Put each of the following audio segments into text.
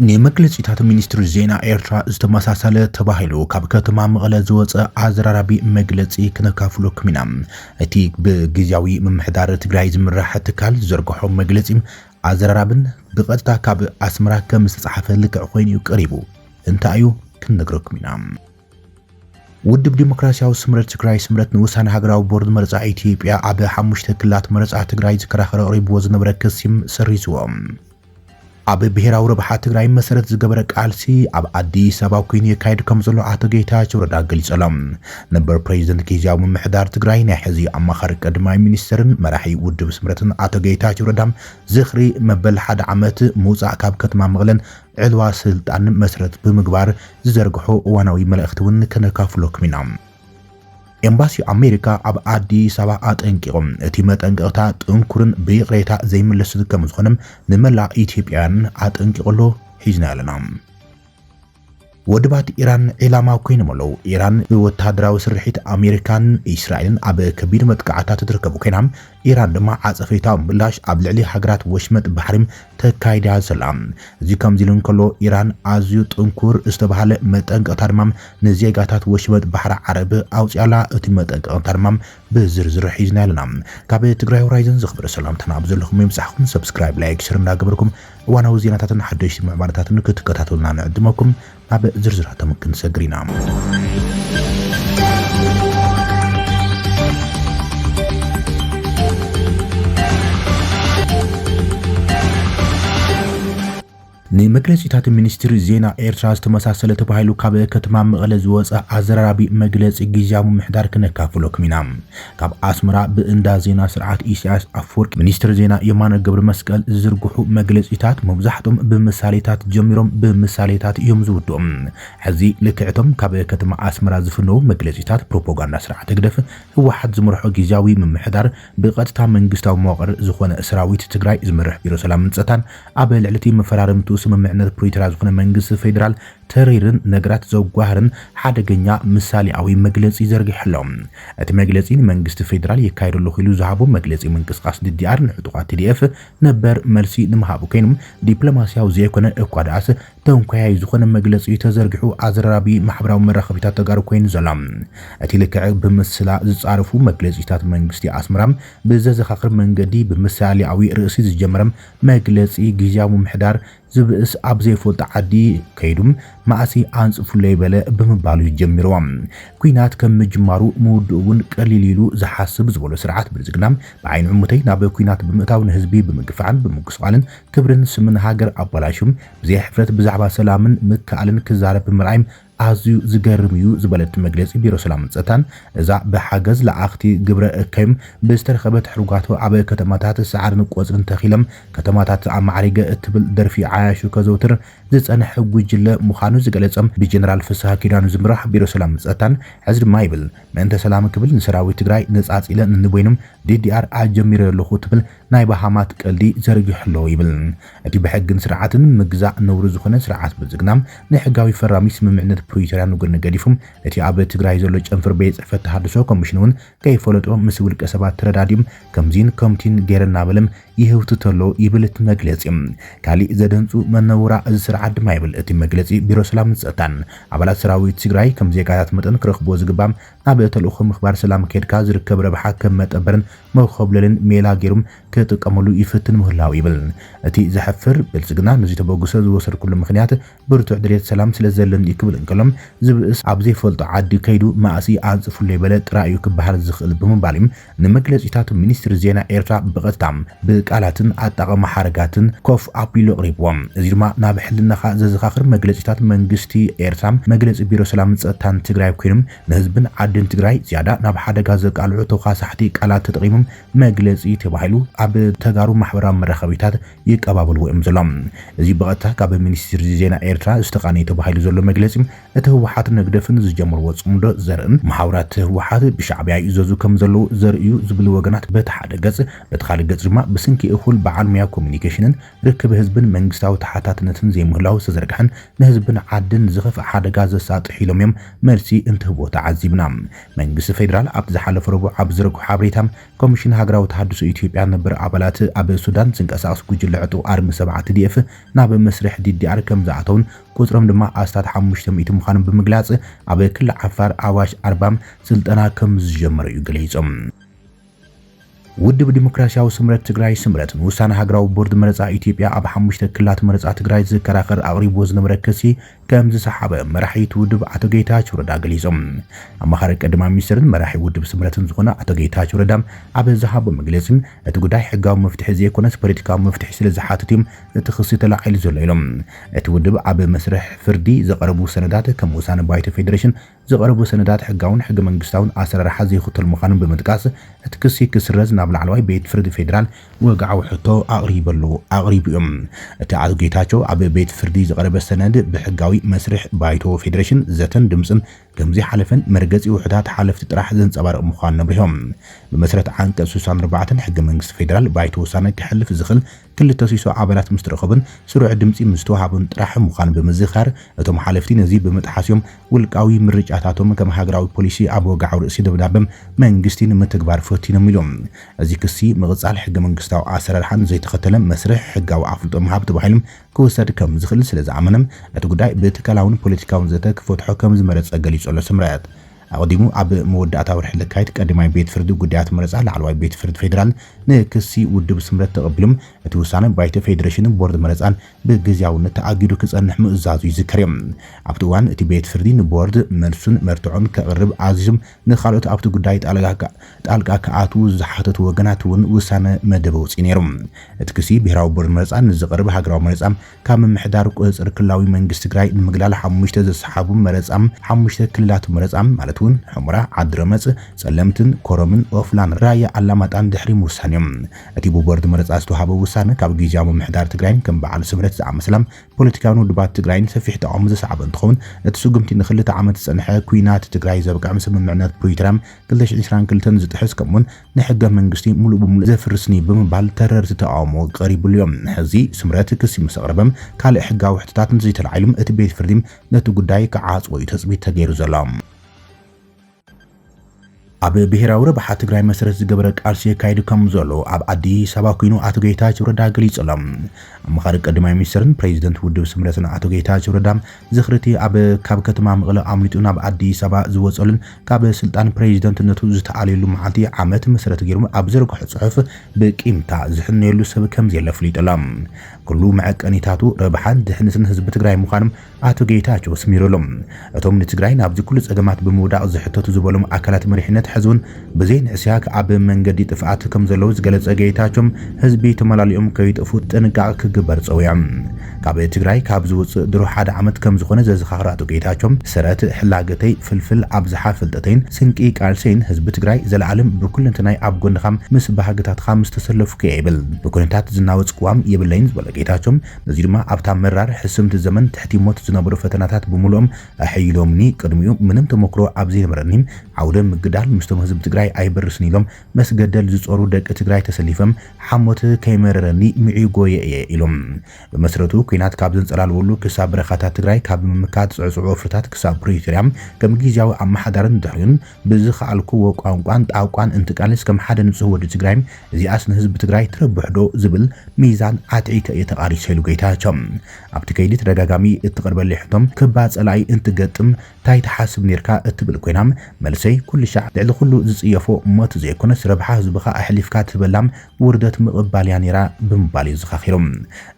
ንመግለጺታት ሚኒስትሪ ዜና ኤርትራ ዝተመሳሰለ ተባሂሉ ካብ ከተማ መቐለ ዝወፀ ኣዘራራቢ መግለጺ ክነካፍለኩም ኢና። እቲ ብግዝያዊ ምምሕዳር ትግራይ ዝምራሕ ትካል ዘርግሖ መግለጺ ኣዘራራብን ብቐጥታ ካብ ኣስመራ ከም ዝተጻሕፈ ልክዕ ኮይኑ ቀሪቡ እንታይ እዩ ክንነግረኩም ኢና። ውድብ ዲሞክራሲያዊ ስምረት ትግራይ ስምረት ንውሳነ ሃገራዊ ቦርድ መረፃ ኢትዮጵያ ኣብ 5 ክልላት መረፃ ትግራይ ዝከራኸረ ቀሪብዎ ዝነበረ ክሲም ሰሪዝዎም። ኣብ ብሔራዊ ረብሓ ትግራይ መሰረት ዝገበረ ቃልሲ ኣብ አዲስ አበባ ኮይኑ የካይድ ከም ዘሎ ኣቶ ጌታቸው ረዳ ገሊጾም። ነበር ፕሬዝደንት ጊዜያዊ ምምሕዳር ትግራይ ናይ ሕዚ ኣማኻሪ ቀዳማይ ሚኒስትርን መራሒ ውድብ ስምረትን ኣቶ ጌታቸው ረዳ ዝኽሪ መበል ሓደ ዓመት ምውፃእ ካብ ከተማ መቐለን ዕልዋ ስልጣን መሰረት ብምግባር ዝዘርግሖ እዋናዊ መልእኽቲ እውን ከነካፍለኩም ኢና። ኤምባሲ አሜሪካ ኣብ አዲስ አበባ አጠንቂቆም እቲ መጠንቀቕታ ጥንኩርን ብይቕሬታ ዘይምለስ ከም ዝኾነም ንመላ ኢትዮጵያን አጠንቂቆሎ ሒዝና ኣለና። ወድባት ኢራን ኢላማ ኮይኖም ኣለው። ኢራን ብወታደራዊ ስርሒት አሜሪካን እስራኤልን ኣብ ከቢድ መጥቃዕታት ትርከቡ ኮይኖም ኢራን ድማ ዓጸፈታዊ ምላሽ ኣብ ልዕሊ ሃገራት ወሽመጥ ባሕሪም ተካይዳ ዘላ። እዚ ከምዚ ኢሉ እንከሎ ኢራን ኣዝዩ ጥንኩር ዝተባሃለ መጠንቀቕታ ድማ ንዜጋታት ወሽመጥ ባሕሪ ዓረብ ኣውፅያላ። እቲ መጠንቀቕታ ድማ ብዝርዝር ሒዝና ኣለና። ካብ ትግራይ ሆራይዘን ዝኽብረ ሰላምታና ኣብ ዘለኹም ይምጻሕኩም ሰብስክራይብ ላይክ ሼር እንዳገበርኩም እዋናዊ ዜናታትን ሓደሽቲ ምዕባለታትን ክትከታተሉና ንዕድመኩም ኣብ ዝርዝራቶም ክንሰግሪና። ንመግለጺታት ሚኒስትሪ ዜና ኤርትራ ዝተመሳሰለ ተባሂሉ ካብ ከተማ መቐለ ዝወፀ ኣዘራራቢ መግለጺ ጊዜያዊ ምምሕዳር ክነካፍለኩም ኢና። ካብ ኣስመራ ብእንዳ ዜና ስርዓት ኢሳያስ ኣፈወርቂ ሚኒስትሪ ዜና የማነ ገብረ መስቀል ዝዝርግሑ መግለጺታት መብዛሕትኦም ብምሳሌታት ጀሚሮም ብምሳሌታት እዮም ዝውድኦም። ሕዚ ልክዕቶም ካብ ከተማ ኣስመራ ዝፍነው መግለጺታት ፕሮፓጋንዳ ስርዓት ግደፍ ህወሓት ዝመርሖ ጊዜያዊ ምምሕዳር ብቐጥታ መንግስታዊ መዋቕር ዝኾነ ሰራዊት ትግራይ ዝመርሕ ቢሮ ሰላምን ጸጥታን ኣብ ልዕሊ መፈራረምቱ ስምምዕነት ፕሪቶሪያ ዝኾነ መንግስቲ ፌደራል ተሪርን ነገራት ዘጓህርን ሓደገኛ ምሳሌያዊ መግለጺ ዘርጊሕሎም። እቲ መግለጺ መንግስቲ ፌደራል የካይደሉ ኺሉ ዝሃቦ መግለጺ ምንቅስቃስ ዲዲአር ንዕጡቃት ቲዲኤፍ ነበር መልሲ ንምሃቡ ኮይኖም ዲፕሎማሲያዊ ዘይኮነ እኳ ዳኣስ ተንኳያይ ዝኾነ መግለጺ ተዘርጊሑ ኣዘራራቢ ማሕበራዊ መራኸቢታት ተጋሩ ኮይኑ ዘሎ። እቲ ልክዕ ብምስላ ዝጻረፉ መግለጺታት መንግስቲ ኣስመራ ብዘዘኻኽር መንገዲ ብምሳሌያዊ ርእሲ ዝጀመረ መግለጺ ጊዜያዊ ምምሕዳር ዝብእስ ኣብ ዘይፈልጦ ዓዲ ከይዱም ማእሲ አንጽፉለ ይበለ ብምባሉ ይጀምርዎም። ኩናት ከም ምጅማሩ ምውድኡን ቀሊል ኢሉ ዝሓስብ ዝበሎ ስርዓት ብልጽግናም ብዓይኑ ዕሙተይ ናብ ኩናት ብምእታው ንህዝቢ ብምግፋዕን ብምጉስቋልን ክብርን ስምን ሃገር ኣባላሹም ብዘይ ሕፍረት ብዛዕባ ሰላምን ምክኣልን ክዛረብ ብምርኣይም ኣዝዩ ዝገርም እዩ ዝበለት መግለጺ ቢሮ ሰላምን ጸጥታን እዛ ብሓገዝ ለኣኽቲ ግብረ እከይም ብዝተረኸበት ሕርጓቶ ኣብ ከተማታት ሰዓርን ቆጽርን ተኺሎም ከተማታት ኣማዕሪገ እትብል ደርፊ ዓያሹ ከዘውትር ዝጸንሐ ጉጅለ ምዃኑ ዝገለጸም ብጀነራል ፍስሓ ኪዳኑ ዝምራሕ ቢሮ ሰላምን ጸጥታን ሕዚ ድማ ይብል ምእንተ ሰላም ክብል ንሰራዊት ትግራይ ነጻጺለ ንንበይኖም ዲዲአር ኣጀሚረ ኣለኹ ትብል ናይ ባሃማት ቀልዲ ዘርጊሕሎ ይብል። እቲ ብሕግን ስርዓትን ምግዛእ ነውሪ ዝኾነ ስርዓት ብልጽግናም ንሕጋዊ ፈራሚ ስምምዕነት ፕሪቶሪያ ንግን ገዲፉም እቲ ኣብ ትግራይ ዘሎ ጨንፈር ቤት ጽሕፈት ተሃድሶ ኮሚሽን እውን ከይፈለጦ ምስ ውልቀ ሰባት ተረዳዲም ከምዚን ከምቲን ገይረና በለም ይህውት ተሎ ይብል እቲ መግለጺ። ካሊእ ዘደንጹ መነውራ እዚ ስርዓት ድማ ይብል እቲ መግለጺ ቢሮ ሰላምን ጸጥታን ኣባላት ሰራዊት ትግራይ ከም ዜጋታት መጠን ክረኽቦ ዝግባም ናብ ተልእኾ ምኽባር ሰላም ከድካ ዝርከብ ረብሓ ከም መጠበርን መኸብለልን ሜላ ገይሮም ክጥቀመሉ ይፍትን ምህላው ይብል። እቲ ዘሕፍር ብልጽግና ነዚ ተበግሶ ዝወሰድ ኩሉ ምኽንያት ብርቱዕ ድሌት ሰላም ስለዘለን ይክብል እንከሎም ዝብእስ ኣብ ዘይፈልጦ ዓዲ ከይዱ ማእሲ አንጽፉለ ይበለ ጥራዩ ክበሃል ዝኽእል ብምባልም ንመግለጺታት ሚኒስትሪ ዜና ኤርትራ ብቐጥታም ብቃላትን ኣጠቓቕማ ሓረጋትን ኮፍ ኣቢሉ ኣቕሪብዎም። እዚ ድማ ናብ ሕልናኻ ዘዘኻኽር መግለጺታት መንግስቲ ኤርትራ መግለጺ ቢሮ ሰላምን ጸጥታን ትግራይ ኮይኖም ንህዝብን ዓድን ትግራይ ዝያዳ ናብ ሓደጋ ዘቃልዑ ተኻሳሕቲ ቃላት ተጠቒሞም መግለጺ ተባሂሉ ኣብ ተጋሩ ማሕበራዊ መራኸቢታት ይቀባበልዎ እዮም ዘሎም። እዚ ብቐጥታ ካብ ሚኒስትሪ ዜና ኤርትራ ዝተቃነየ ተባሂሉ ዘሎ መግለጺ እቲ ህወሓት ነግደፍን ዝጀመርዎ ጽምዶ ዘርእን ማሕበራት ህወሓት ብሻዕብያ ይዘዙ ከም ዘለው ዘርእዩ ዝብል ወገናት በቲ ሓደ ገጽ በቲ ካልእ ገጽ ድማ ብስንኪ እኹል በዓል ሞያ ኮሙኒኬሽንን ርክብ ህዝብን መንግስታዊ ተሓታትነትን ዘይምህላው ዝተዘርግሐን ንህዝብን ዓድን ዝኸፍእ ሓደጋ ዘሳጥሕ ኢሎም እዮም መልሲ እንትህቦ ተዓዚብና። መንግስቲ ፌደራል ኣብ ዝሓለፈ ረቡዕ ኣብ ዝረክቡ ሓበሬታ ኮሚሽን ሃገራዊ ተሃድሶ ኢትዮጵያ ነበር ኣባላት ኣብ ሱዳን ዝንቀሳቐስ ጉጅለ ዕጡቕ ኣርሚ 7 TDF ናብ መስርሕ DDR ከም ዝኣተውን ቁጽሮም ድማ ኣስታት 500 ምዃኖም ብምግላጽ ኣብ ክልል ዓፋር ኣዋሽ 40 ስልጠና ከም ዝጀመረ እዩ ገሊጾም። ውድብ ዲሞክራሲያዊ ስምረት ትግራይ ስምረትን ውሳነ ሃገራዊ ቦርድ መረፃ ኢትዮጵያ ኣብ 5 ክልላት መረፃ ትግራይ ዝከራኸር ኣቕሪቦ ዝነበረ ክሲ ከም ዝሰሓበ መራሒት ውድብ ኣቶ ጌታቸው ረዳ ገሊጾም። ኣማኻሪ ቀዳማ ሚኒስትርን መራሒ ውድብ ስምረትን ዝኾነ ኣቶ ጌታቸው ረዳ ኣብ ዝሃቦ መግለፂን እቲ ጉዳይ ሕጋዊ መፍትሒ ዘይኮነስ ፖለቲካዊ መፍትሒ ስለ ዝሓትት እዮም እቲ ክሲ ተላዒሉ ዘሎ ኢሎም። እቲ ውድብ ኣብ መስርሕ ፍርዲ ዘቐረቡ ሰነዳት ከም ውሳነ ባይቶ ፌደሬሽን ዘቐረቡ ሰነዳት ሕጋውን ሕገ መንግስታውን ኣሰራርሓ ዘይኽተሉ ምዃኑን ብምጥቃስ እቲ ክሲ ክስረዝ ናብ ላዕለዋይ ቤት ፍርዲ ፌደራል ወግዓዊ ሕቶ ኣቕሪቡ እዮም። እቲ ኣቶ ጌታቸው ኣብ ቤት ፍርዲ ዘቐረበ ሰነድ ብሕጋዊ መስርሕ ባይቶ ፌደሬሽን ዘተን ድምፅን ከምዚ ሓለፈን መርገፂ ውሕዳት ሓለፍቲ ጥራሕ ዘንጸባርቕ ምዃኑ ነብሪሆም። ብመሰረት አንቀጽ 64 ሕገ መንግስቲ ፌደራል ባይቶ ውሳነ ክሕልፍ ዝኽእል ክልተ ሲሶ ኣባላት ምስ ተረኸቡን ስሩዕ ድምፂ ምስ ተዋሃቡን ጥራሕ ምዃኑ ብምዝኻር እቶም ሓለፍቲ ነዚ ብምጥሓስዮም ውልቃዊ ምርጫታቶም ከም ሃገራዊ ፖሊሲ ኣብ ወግዓዊ ርእሲ ደብዳቤም መንግስቲ ንምትግባር ፈቲኖም ኢሎም። እዚ ክሲ ምቕጻል ሕገ መንግስታዊ ኣሰራርሓን ዘይተኸተለ መስርሕ ሕጋዊ ኣፍልጦ ምሃብ ተባሂሎም ክውሰድ ከም ዝኽእል ስለ ዝኣመነ እቲ ጉዳይ ብትካላውን ፖለቲካውን ዘተ ክፈትሖ ከም ዝመረጸ ገሊጹ ኣሎ ስምረት። ኣቕዲሙ ኣብ መወዳእታ ወርሒ ለካቲት ቀዳማይ ቤት ፍርዲ ጉዳያት መረፃ ላዕለዋይ ቤት ፍርዲ ፌደራል ንክሲ ውድብ ስምረት ተቐቢሎም እቲ ውሳነ ባይቶ ፌደሬሽንን ቦርድ መረፃን ብግዝያውነት ተኣጊዱ ክጸንሕ ምእዛዙ ይዝከር እዮም። ኣብቲ እዋን እቲ ቤት ፍርዲ ንቦርድ መልሱን መርትዖን ከቕርብ ኣዚዞም ንኻልኦት ኣብቲ ጉዳይ ጣልቃ ከኣትዉ ዝሓተቱ ወገናት እውን ውሳነ መደበ ውፅኢ ነይሮም። እቲ ክሲ ብሄራዊ ቦርድ መረፃ ንዝቐርብ ሃገራዊ መረፃ ካብ ምምሕዳር ቁፅር ክልላዊ መንግስቲ ትግራይ ንምግላል 5 ዘሰሓቡ መረፃ 5 ክልላት መረፃ ማለት እውን ሕሙራ ዓድረመፅ ጸለምትን ኮረምን ኦፍላን ራያ ኣላማጣን ድሕሪ ውሳነ እዮም። እቲ ብቦርድ መረፃ ዝተዋሃበ ውሳነ ካብ ግዝያዊ ምምሕዳር ትግራይን ከም በዓል ስምረት ዝኣመሰላም ፖለቲካውን ውድባት ትግራይን ሰፊሕ ተቃውሞ ዘስዓበ እንትኸውን እቲ ስጉምቲ ንኽልተ ዓመት ዝጸንሐ ኩናት ትግራይ ዘብቅዕ ስምምዕነት ፕሪቶርያ 2022 ዝጥሕስ ከምኡውን ንሕገ መንግስቲ ሙሉእ ብምሉእ ዘፍርስኒ ብምባል ተረርቲ ተቃውሞ ቀሪቡሉ እዮም። ሕዚ ስምረት ክሲ ምስ ኣቕረበም ካልእ ሕጋዊ ሕቶታት ዘይተላዒሎም እቲ ቤት ፍርዲ ነቲ ጉዳይ ክዓጽዎ እዩ ተፅቢት ተገይሩ ዘሎ። ኣብ ብሄራዊ ረብሓ ትግራይ መሰረት ዝገበረ ቃልሲ የካይድ ከም ዘሎ ኣብ ኣዲስ ኣበባ ኮይኑ ኣቶ ጌታቸው ረዳ ገሊጾም። ኣማኻሪ ቀዳማይ ሚኒስትርን ፕሬዚደንት ውድብ ስምረትን ኣቶ ጌታቸው ረዳ ዝኽርቲ ካብ ከተማ መቐለ ኣምሊጡ ናብ ኣዲስ ኣበባ ዝወጸሉን ካብ ስልጣን ፕሬዚደንትነቱ ዝተኣልየሉ መዓልቲ ዓመት መሰረት ገይሩ ኣብ ዘርግሖ ጽሑፍ ብቂምታ ዝሕነየሉ ሰብ ከም ዘየለ ኣፍሊጦም። ኩሉ መዐቀኒታቱ ረብሓን ድሕነትን ህዝቢ ትግራይ ምዃኖም ኣቶ ጌታቸው ስሚሮሎም። እቶም ንትግራይ ናብዚ ኩሉ ጸገማት ብምውዳቕ ዝሕተቱ ዝበሎም ኣካላት መሪሕነት ሕዝቡን ብዘይ ንዕስያ ኣብ መንገዲ ጥፍኣት ከም ዘለዉ ዝገለጸ ጌታቸው ህዝቢ ተመላሊኦም ከይጥፉ ጥንቃቐ ክግበር ፀውዮም። ካብ ትግራይ ካብ ዝውፅእ ድሮ ሓደ ዓመት ከም ዝኾነ ዘዘኻኽሩ ኣቶ ጌታቸው ሰረት ሕላገተይ ፍልፍል ኣብዝሓ ፍልጠተይን ስንቂ ቃልሰይን ህዝቢ ትግራይ ዘለዓለም ብኩልንትናይ ኣብ ጎንኻም ምስ ባህግታትኻ ምስ ተሰለፉከ ይብል ብኩነታት ዝናወፅ ቅዋም የብለይን ዝበለ ጌታቸው ነዚ ድማ ኣብታ መራር ሕስምቲ ዘመን ትሕቲ ሞት ዝነበሩ ፈተናታት ብምሉኦም ኣሕይሎምኒ ቅድሚኡ ምንም ተመክሮ ኣብ ዘይነበረኒም ዓውደ ምግዳል ምስቶም ህዝቢ ትግራይ ኣይበርስን ኢሎም መስገደል ዝጾሩ ደቂ ትግራይ ተሰሊፈም ሓሞት ከይመረረኒ ምዒጎየ እየ ኢሎም። በመሰረቱ ኩናት ካብ ዘንጸላልወሉ ክሳብ በረኻታት ትግራይ ካብ ምምካት ዝዕጽዑ ወፍርታት ክሳብ ፕሪቶርያ ከም ግዝያዊ ኣመሓዳርን ድሕሪን ብዝኸኣልኩዎ ቋንቋን ጣውቋን እንትቃልስ ከም ሓደ ንጹህ ወዲ ትግራይ እዚኣስ ንህዝቢ ትግራይ ትረብሕ ዶ ዝብል ሚዛን ኣትዒተ የተቃሪሰ ኢሉ ጌታቸው ኣብቲ ከይዲ ተደጋጋሚ እትቐርበለ ሕቶም ክባጸላይ እንትገጥም ታይ ተሓስብ ነርካ እትብል ኮይናም መልሰይ ኩሉ ሻዕ ልዕሊ ኩሉ ዝጽየፎ ሞት ዘይኮነስ ረብሓ ህዝብኻ ኣሕሊፍካ ትበላም ውርደት ምቕባልያ ነራ ብምባል ዝኻኺሮም።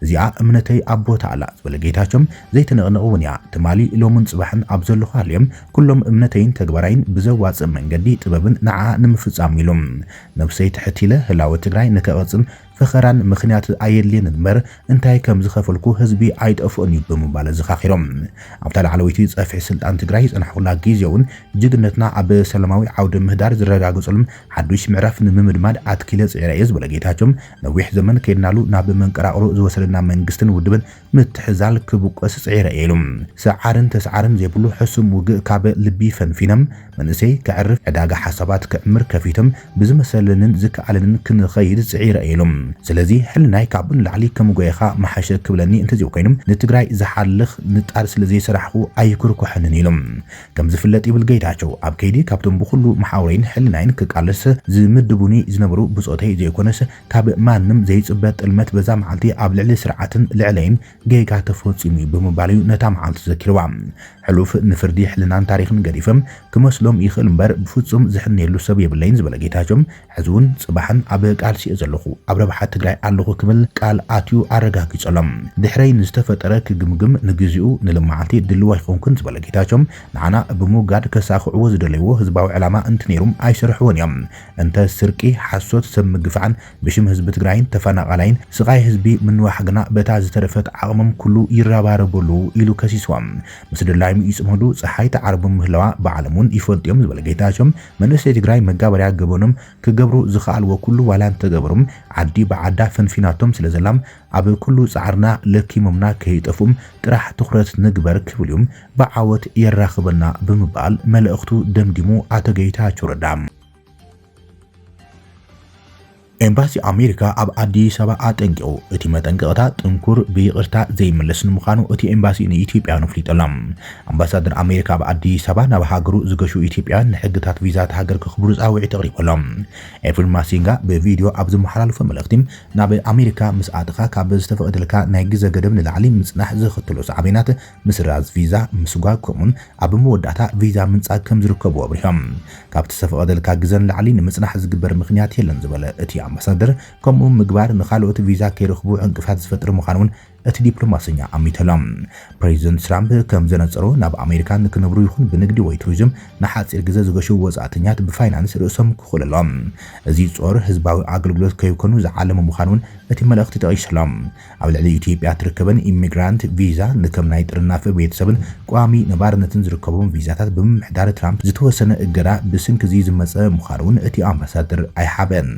እዚኣ እምነተይ ኣቦታ ኣላ ዝበለ ጌታቸው ዘይተነቕነቕ እውን እያ ትማሊ ሎምን ጽባሕን ኣብ ዘለኹ ሃልዮም ኩሎም እምነተይን ተግባራይን ብዘዋፅእ መንገዲ ጥበብን ንዓ ንምፍጻም ኢሎም ነብሰይ ትሕቲለ ህላወ ትግራይ ንከቐጽን ፈኸራን ምኽንያት ኣየድልየን እምበር እንታይ ከም ዝኸፈልኩ ህዝቢ ኣይጠፍኦን እዩ ብምባል ዝኻኺሮም። ኣብታ ላዕለወይቲ ጸፍሒ ስልጣን ትግራይ ዝጸንሐላ ግዜ እውን ጅግነትና ኣብ ሰላማዊ ዓውደ ምህዳር ዝረጋገጸሉም ሓዱሽ ምዕራፍ ንምምድማድ ኣትኪለ ጽዕረ እየ ዝበለ ጌታቸው ነዊሕ ዘመን ከይድናሉ ናብ መንቀራቕሮ ዝወሰደና መንግስትን ውድብን ምትሕዛል ክብቆስ ጽዕረ ኢሎም ሰዓርን ተስዓርን ዘይብሉ ሕሱም ውግእ ካብ ልቢ ፈንፊኖም መንእሰይ ክዕርፍ ዕዳጋ ሓሳባት ክዕምር ከፊቶም ብዝመሰለንን ዝከኣለንን ክንኸይድ ጽዕረ ኢሎም ስለዚህ ሕልናይ ካብን ላዕሊ ከም ጎይኻ መሓሸ ክብለኒ እንተዚው ኮይኖም ንትግራይ ዝሓልኽ ንጣር ስለዚ ስራሕኹ ኣይኩርኩሕንን ኢሎም ከም ዝፍለጥ ይብል ጌታቸው ኣብ ከይዲ ካብቶም ብኩሉ መሓውሬን ሕልናይን ክቃለስ ዝምድቡኒ ዝነበሩ ብጾተይ ዘይኮነስ ካብ ማንም ዘይጽበት ጥልመት በዛ መዓልቲ ኣብ ልዕሊ ስርዓትን ልዕለይን ጌጋ ተፈጺሙ ብምባልዩ ነታ መዓልቲ ዘኪርዋ ሕሉፍ ንፍርዲ ሕልናን ታሪኽን ገዲፈም ክመስሎም ይኽእል እምበር ብፍጹም ዝሕነየሉ ሰብ የብለይን ዝበለ ጌታቸው ሕዝውን ጽባሕን ኣብ ቃልሲ ዘለኹ ኣብ ረብሓት ትግራይ ኣለኹ ክብል ቃል ኣትዩ ኣረጋጊጸሎም ድሕረይ ንዝተፈጠረ ክግምግም ንግዚኡ ንልማዓቲ ድልዋ ይኹንኩን ዝበለ ጌታቸው ንዓና ብሙጋድ ከሳኽዕዎ ዝደለይዎ ህዝባዊ ዕላማ እንትነይሩም ኣይሰርሕዎን እዮም እንተ ስርቂ ሓሶት ሰብ ምግፋዕን ብሽም ህዝቢ ትግራይን ተፈናቃላይን ስቃይ ህዝቢ ምንዋሕግና በታ ዝተረፈት ዓቕሞም ኩሉ ይራባረበሉ ኢሉ ከሲስዎም ምስ ድላይም ይጽምዱ ፀሓይ ተዓርቡ ምህለዋ በዓለሙን ይፈልጥዮም ዝበለ ጌታቸው መንእሰይ ትግራይ መጋበርያ ገበኖም ክገብሩ ዝኽኣልዎ ኩሉ ዋላ እንተገበሩም ዓዲ በዓዳ ፈንፊናቶም ስለዘላም ኣብ ኩሉ ጻዕርና ለኪሞምና ከይጠፉም ጥራሕ ትኹረት ንግበር ክብልዮም በዓወት የራኽበና ብምባል መልእኽቱ ደምዲሙ ኣቶ ጌታቸው ረዳ ኤምባሲ አሜሪካ ኣብ አዲስ አበባ አጠንቂው እቲ መጠንቀቕታ ጥንኩር ብይቅርታ ዘይመለስን ምዃኑ እቲ ኤምባሲ ንኢትዮጵያውያን ኣፍሊጦሎም አምባሳደር አሜሪካ ኣብ አዲስ አበባ ናብ ሃገሩ ዝገሹ ኢትዮጵያውያን ንሕግታት ቪዛት ሃገር ክኽብሩ ጻውዒት ኣቕሪቦሎም ኤፍል ማሲንጋ ብቪድዮ ኣብ ዝመሓላለፈ መልእኽቲ ናብ አሜሪካ ምስ ኣጥኻ ካብ ዝተፈቐደልካ ናይ ግዜ ገደብ ንላዕሊ ምጽናሕ ዝኽተሉ ሳዕቤናት ምስራዝ ቪዛ ምስጓግ ከምኡን ኣብ መወዳእታ ቪዛ ምንጻግ ከም ዝርከቡ ኣብሪሆም ካብ ዝተፈቐደልካ ግዘን ላዕሊ ንምጽናሕ ዝግበር ምኽንያት የለን ዝበለ እቲ አምባሳደር ከምኡ ምግባር ንኻልኦት ቪዛ ከይረኽቡ ዕንቅፋት ዝፈጥር ምዃኑን እቲ ዲፕሎማስኛ ኣሚተሎም ፕሬዚደንት ትራምፕ ከም ዘነጸሩ ናብ ኣሜሪካ ንክነብሩ ይኹን ብንግዲ ወይ ቱሪዝም ንሓፂር ግዜ ዝገሹ ወጻእተኛት ብፋይናንስ ርእሶም ክኽእለሎም እዚ ጾር ህዝባዊ ኣገልግሎት ከይኮኑ ዝዓለመ ምዃኑን እቲ መልእኽቲ ጠቒሶሎም ኣብ ልዕሊ ኢትዮጵያ ትርከበን ኢሚግራንት ቪዛ ንከም ናይ ጥርናፈ ቤተሰብን ቋሚ ነባርነትን ዝርከቦም ቪዛታት ብምምሕዳር ትራምፕ ዝተወሰነ እገዳ ብስንኪ ዝመፀ ምዃኑን እቲ ኣምባሳደር ኣይሓበን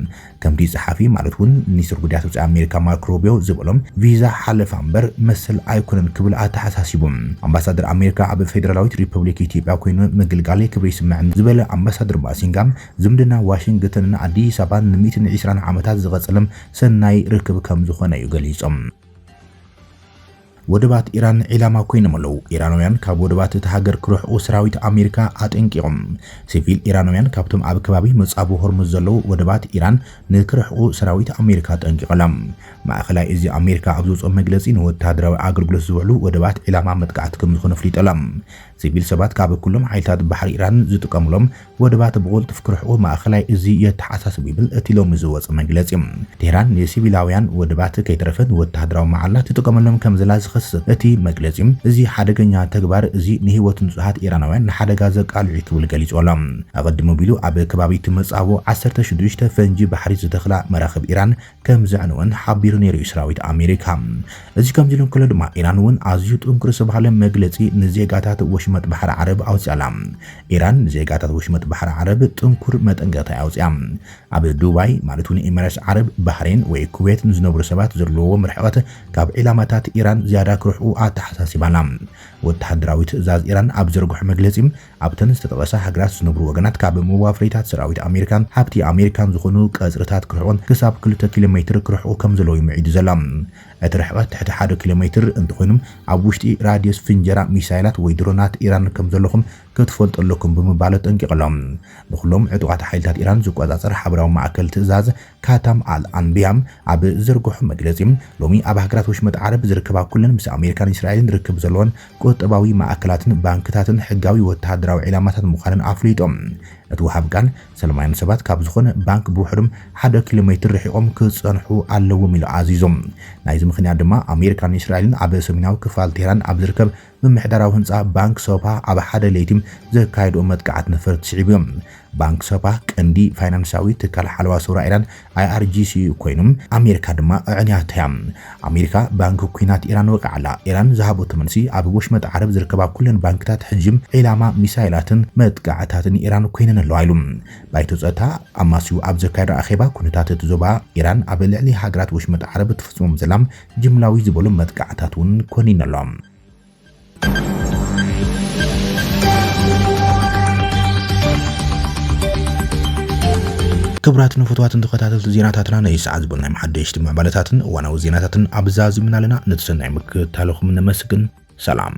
ከምቲ ጸሓፊ ማለት እውን ሚኒስትር ጉዳያት ወጻኢ ኣሜሪካ ማርኮ ሩቢዮ ዝበሎም ቪዛ ሓለፈ እምበር መሰል ኣይኮነን ክብል ኣተሓሳሲቦም ኣምባሳደር ኣሜሪካ ኣብ ፌደራላዊት ሪፐብሊክ ኢትዮጵያ ኮይኑ ምግልጋል ክብሪ ይስምዕን ዝበለ ኣምባሳደር ማሲንጋም ዝምድና ዋሽንግተንን ኣዲስ አበባን ን120 ዓመታት ዝቐጸለም ሰናይ ርክብ ከም ዝኾነ እዩ ገሊጾም ወደባት ኢራን ኢላማ ኮይኖም ኣለው ኢራናውያን ካብ ወደባት እቲ ሃገር ክርሕቁ ሰራዊት ኣሜሪካ ኣጠንቂቖም ሲቪል ኢራናውያን ካብቶም ኣብ ከባቢ መጻቡ ሆርሙዝ ዘለው ወደባት ኢራን ንክርሕቁ ሰራዊት ኣሜሪካ ጠንቂቖም ማእኸላይ እዚ ኣሜሪካ ኣብ ዝወፅኦ መግለጺ ንወተሃደራዊ ኣገልግሎት ዝውዕሉ ወደባት ኢላማ መጥቃዕቲ ከም ዝኾነ ፍሊጦሎም ሲቪል ሰባት ካብ ኩሎም ሓይልታት ባሕሪ ኢራን ዝጥቀምሎም ወደባት ብቁልጡፍ ክርሕቁ ማእኸላይ እዚ የተሓሳስብ ይብል እቲ ሎሚ ዝወፀ መግለጺ ቴህራን ንሲቪላውያን ወደባት ከይተረፈን ወተሃደራዊ መዓላ ትጥቀመሎም ከም ዘላ ዝኸስስ እቲ መግለጺ እዚ ሓደገኛ ተግባር እዚ ንህይወት ንጹሃት ኢራናውያን ንሓደጋ ዘቃልዑ ክብል ገሊጾሎም ኣቀድሞ ቢሉ ኣብ ከባቢ ትመጻቦ 16 ፈንጂ ባሕሪ ዝተኽላ መራኸብ ኢራን ከም ዘዕንወን ሓቢሩ ነይሩ ሰራዊት ኣሜሪካ እዚ ከም ዝልን ከሎ ድማ ኢራን እውን ኣዝዩ ጥንኩር ዝበሃለ መግለጺ ንዜጋታት ወሽመጥ ባሕሪ ዓረብ ኣውፅያላ ኢራን ንዜጋታት ወሽመጥ ባሕሪ ዓረብ ጥንኩር መጠንቀቕታ ኣውፅያ ኣብ ዱባይ ማለት እውን ኤሚሬትስ ዓረብ ባህሬን ወይ ኩዌት ንዝነብሩ ሰባት ዘለዎም ርሕቀት ካብ ኢላማታት ኢራን ዝያዳ ክርሕቁ ኣተሓሳሲባላ ወተሃደራዊ ትእዛዝ ኢራን ኣብ ዘርግሑ መግለጺ ኣብተን ዝተጠቐሰ ሃገራት ዝነብሩ ወገናት ካብ መዋፍሪታት ሰራዊት ኣሜሪካን ሃብቲ ኣሜሪካን ዝኾኑ ቀጽርታት ክርሕቁን ክሳብ 2 ኪሎ ሜትር ክርሕቁ ከም ዘለዎ ይምዒዱ ዘላ እቲ ርሕቀት ትሕቲ 1 ኪሎ ሜትር እንትኾይኖም ኣብ ውሽጢ ራድየስ ፍንጀራ ሚሳይላት ወይ ድሮናት ኢራን ከም ዘለኹም ክትፈልጡ ኣለኩም ብምባል ጠንቂቖሎም ንኩሎም ዕጡቃት ሓይልታት ኢራን ዝቆጻጸር ሓበራዊ ማዕከል ትእዛዝ ካታም አልአንቢያም ኣብ ዘርግሑ መግለጺ ሎሚ ኣብ ሃገራት ወሽመጥ ዓረብ ዝርከባ ኩለን ምስ ኣሜሪካን እስራኤልን ርክብ ዘለዎን ቁጠባዊ ማዕከላትን ባንክታትን ሕጋዊ ወተሃደራዊ ዒላማታት ምዃንን ኣፍሊጦም እቲ ወሃብ ቃል ሰለማውያን ሰባት ካብ ዝኾነ ባንክ ብውሕዶም 1 ኪሎ ሜትር ርሒቆም ክጸንሑ ኣለዎም ኢሉ ኣዚዞም ናይዚ ምኽንያት ድማ ኣሜሪካን እስራኤልን ኣብ ሰሜናዊ ክፋል ቴህራን ኣብ ዝርከብ ምምሕዳራዊ ህንፃ ባንክ ሶፓ ኣብ ሓደ ለይቲም ዘካየድኦ መጥቃዕቲ ነፈርቲ ስዒቦም ባንክ ሶፓ ቀንዲ ፋይናንሳዊ ትካል ሓለዋ ሱራ ኢራን IRGC ኮይኖም ኣሜሪካ ድማ ዕንያታ ኣሜሪካ ባንክ ኩናት ኢራን ወቃዕላ ኢራን ዝሃቦት መንሲ ኣብ ወሽመጥ ዓረብ ዝርከባ ኩለን ባንክታት ሕጅም ኢላማ ሚሳይላትን መጥቃዕታትን ኢራን ኮይነን ኣለዋ ኢሉ ባይቶ ጸጥታ ኣማስዩ ኣብ ዘካየደ ኣኼባ ኩነታት እቲ ዞባ ኢራን ኣብ ልዕሊ ሃገራት ወሽመጥ ዓረብ ትፍጽሞም ዘላም ጅምላዊ ዝበሉ መጥቃዕታት እውን ኮኒን ኣለዎም ክብራትን ፍትዋትን ተኸታተልቲ ዜናታትና ናይ ሰዓት ዝበልናይ መሓደሽቲ መዕባለታትን እዋናዊ ዜናታትን ኣብዛዚምና ኣለና። ነትሰናይ ምክትታለኹም ነመስግን። ሰላም